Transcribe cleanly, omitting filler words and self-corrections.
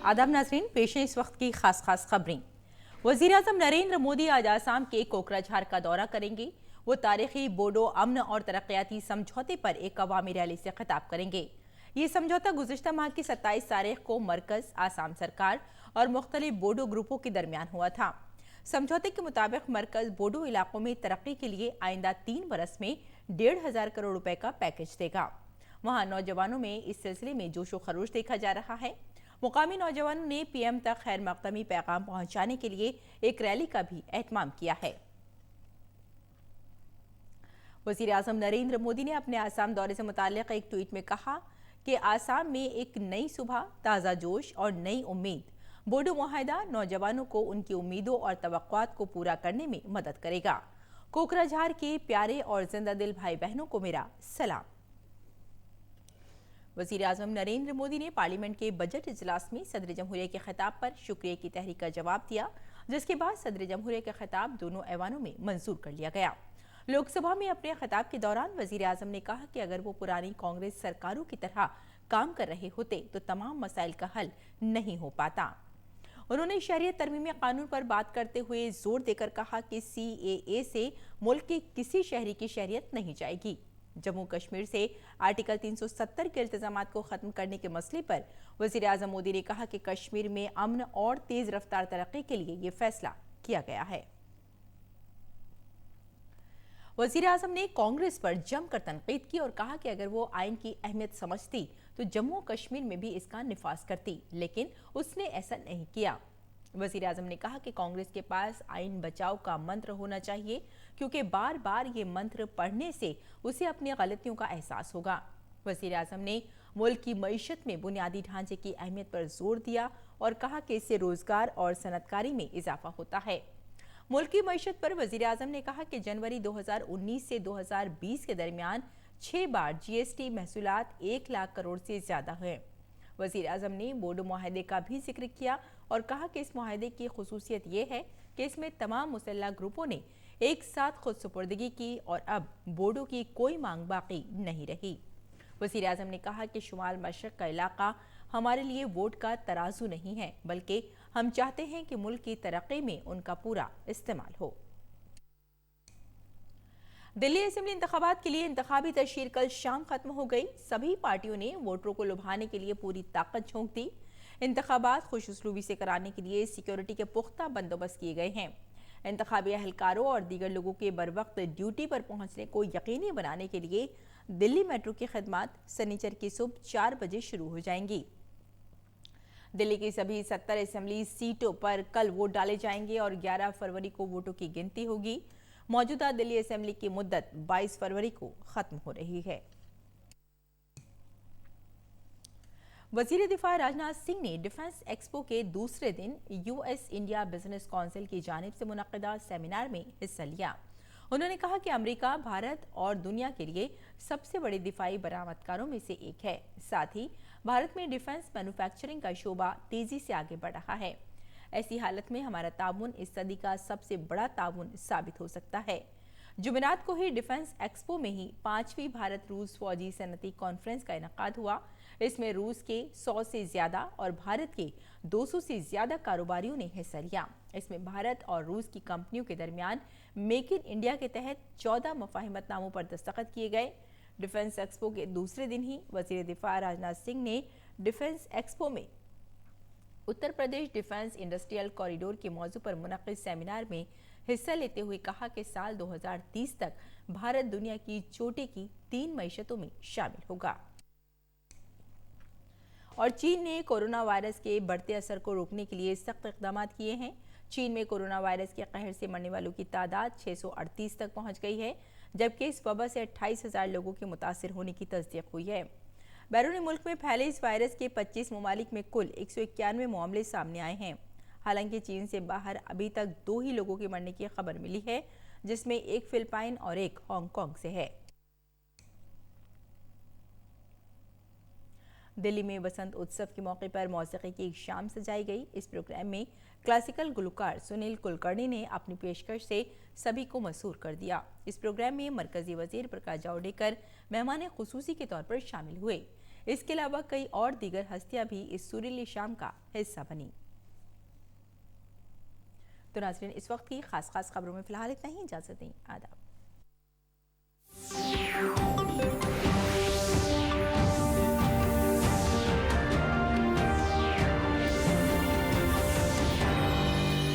आदाब नाज़रीन, पेश है इस वक्त की खास खबरें। वज़ीर-ए-आज़म नरेंद्र मोदी आज आसाम के कोकराझार का दौरा करेंगे। वो तारीखी बोडो अमन और तरक्याती समझौते पर एक अवामी रैली से खिताब करेंगे। ये समझौता गुज़िश्ता माह की 27 तारीख को मरकज़, आसाम सरकार और मुख्तलिफ बोडो ग्रुपों के दरमियान हुआ था। समझौते के मुताबिक मरकज़ बोडो इलाकों में तरक्की के लिए आइंदा 3 बरस में 1,500 करोड़ रुपए का पैकेज देगा। वहाँ नौजवानों में इस सिलसिले में जोशो खरोश देखा जा रहा है। मुकामी नौजवानों ने पीएम तक खैर मकदमी पैगाम पहुंचाने के लिए एक रैली का भी एहतमाम किया है। वज़ीर आज़म नरेंद्र मोदी ने अपने आसाम दौरे से मुताल्लिक़ एक ट्वीट में कहा कि आसाम में एक नई सुबह, ताज़ा जोश और नई उम्मीद। बोडो मुआहदा नौजवानों को उनकी उम्मीदों और तवक्कुआत को पूरा करने में मदद करेगा। कोकराझार के प्यारे और जिंदा दिल भाई बहनों को मेरा सलाम। वज़ीर आज़म नरेंद्र मोदी ने पार्लियामेंट के बजट इजलास में सदर जमहूरिया के खिताब पर शुक्रिया की तहरीक का जवाब दिया, जिसके बाद सदर जमहूरिया का खिताब दोनों ऐवानों में मंजूर कर लिया गया। लोकसभा में अपने खिताब के दौरान वज़ीर आज़म ने कहा कि अगर वो पुरानी कांग्रेस सरकारों की तरह काम कर रहे होते तो तमाम मसाइल का हल नहीं हो पाता। उन्होंने शहरियत तरमीमी कानून पर बात करते हुए जोर देकर कहा कि CAA से मुल्क के किसी शहरी की शहरियत नहीं जाएगी। जम्मू कश्मीर से आर्टिकल 370 के इल्तिजामात को खत्म करने के मसले पर वज़ीर आज़म मोदी ने कहा कि कश्मीर में अमन और तेज रफ्तार तरक्की के लिए ये फैसला किया गया है। वज़ीर आज़म ने कांग्रेस पर जमकर तनकीद की और कहा कि अगर वो आइन की अहमियत समझती तो जम्मू कश्मीर में भी इसका निफाज करती, लेकिन उसने ऐसा नहीं किया। वज़ीर आज़म ने कहा कि कांग्रेस के पास आइन बचाओ का मंत्र होना चाहिए, क्योंकि बार बार ये मंत्र पढ़ने से उसे अपनी गलतियों का एहसास होगा। वज़ीर आज़म ने मुल्क की मईशत में बुनियादी ढांचे की अहमियत पर जोर दिया और कहा कि इससे रोजगार और सनतकारी में इजाफा होता है। मुल्क की मईशत पर वज़ीर आज़म ने कहा कि जनवरी 2019 से 2020 के दरमियान 6 बार GST महसूलात 1 लाख करोड़ से ज्यादा है। वज़ीर आज़म ने बोडो मुआहदे का भी जिक्र किया और कहा कि इस मुआहदे की खुसूसियत ये है कि इसमें तमाम मुसल्लह ग्रुपों ने एक साथ खुद सुपुर्दगी की और अब बोडो की कोई मांग बाकी नहीं रही। वज़ीर आज़म ने कहा कि शुमाल मशरक़ का इलाका हमारे लिए वोट का तराजू नहीं है, बल्कि हम चाहते हैं कि मुल्क की तरक्की में उनका पूरा इस्तेमाल हो। दिल्ली असेंबली इंतखाबात के लिए इंतखाबी तशहीर कल शाम खत्म हो गई। सभी पार्टियों ने वोटरों को लुभाने के लिए पूरी ताकत झोंक दी। इंतखाबात खुशउस्लूबी से कराने के लिए सिक्योरिटी के पुख्ता बंदोबस्त किए गए हैं। इंतखाबी अहलकारों और दीगर लोगों के बरवक्त ड्यूटी पर पहुंचने को यकीनी बनाने के लिए दिल्ली मेट्रो की खिदमत शनिचर की सुबह 4 बजे शुरू हो जाएंगी। दिल्ली की सभी 70 असेंबली सीटों पर कल वोट डाले जाएंगे और 11 फरवरी को वोटों की गिनती होगी। मौजूदा दिल्ली असेंबली की मुद्दत 22 फरवरी को खत्म हो रही है। वज़ीर दिफा राजनाथ सिंह ने डिफेंस एक्सपो के दूसरे दिन US इंडिया बिजनेस काउंसिल की जानिब से मुनक्किदा सेमिनार में हिस्सा लिया। उन्होंने कहा कि अमेरिका भारत और दुनिया के लिए सबसे बड़े दिफाई बरामदकारों में से एक है। साथ ही भारत में डिफेंस मैन्युफैक्चरिंग का शोबा तेजी से आगे बढ़ रहा है। ऐसी हालत में हमारा ताउन इस सदी का सबसे बड़ा ताउन साबित हो सकता है। जुमेरात को ही डिफेंस एक्सपो में ही 5वीं भारत रूस फौजी सनती कॉन्फ्रेंस का इनकाद हुआ। इसमें रूस के 100 से ज्यादा और भारत के 200 से ज्यादा कारोबारियों ने हिस्सा लिया। इसमें भारत और रूस की कंपनियों के दरमियान मेक इन इंडिया के तहत 14 मुफाहिमतनामों पर दस्तखत किए गए। डिफेंस एक्सपो के दूसरे दिन ही वज़ीर दिफा राजनाथ सिंह ने डिफेंस एक्सपो में Uttar Pradesh defence industrial corridor के मौजू पर मुनक्किद सेमिनार में हिस्सा लेते हुए कहा कि साल 2030 तक भारत दुनिया की चोटी की 3 मईशतों में शामिल होगा। और चीन ने कोरोना वायरस के बढ़ते असर को रोकने के लिए सख्त इक़दाम किए हैं। चीन में कोरोना वायरस के कहर से मरने वालों की तादाद 638 तक पहुंच गई है, जबकि इस वबा से 28,000 लोगों के मुतासिर होने की तस्दीक हुई है। बैरून मुल्क में फैले इस वायरस के 25 ममालिक में कुल 191 मामले सामने आए हैं। हालांकि चीन से बाहर अभी तक 2 ही लोगों के मरने की खबर मिली है, जिसमें एक फिलिपाइन और एक हांगकांग से है। दिल्ली में वसंत उत्सव के मौके पर मौसीकी की एक शाम सजाई गई। इस प्रोग्राम में क्लासिकल गुलकार सुनील कुलकर्णी ने अपनी पेशकश से सभी को मसरूर कर दिया। इस प्रोग्राम में मरकजी वजीर प्रकाश जावड़ेकर मेहमान खुसूसी के तौर पर शामिल हुए। اس کے علاوہ کئی اور دیگر ہستیاں بھی اس سریلی شام کا حصہ بنی۔ تو ناظرین، اس وقت کی خاص خبروں میں فی الحال اتنا ہی، اجازت دیں، آداب۔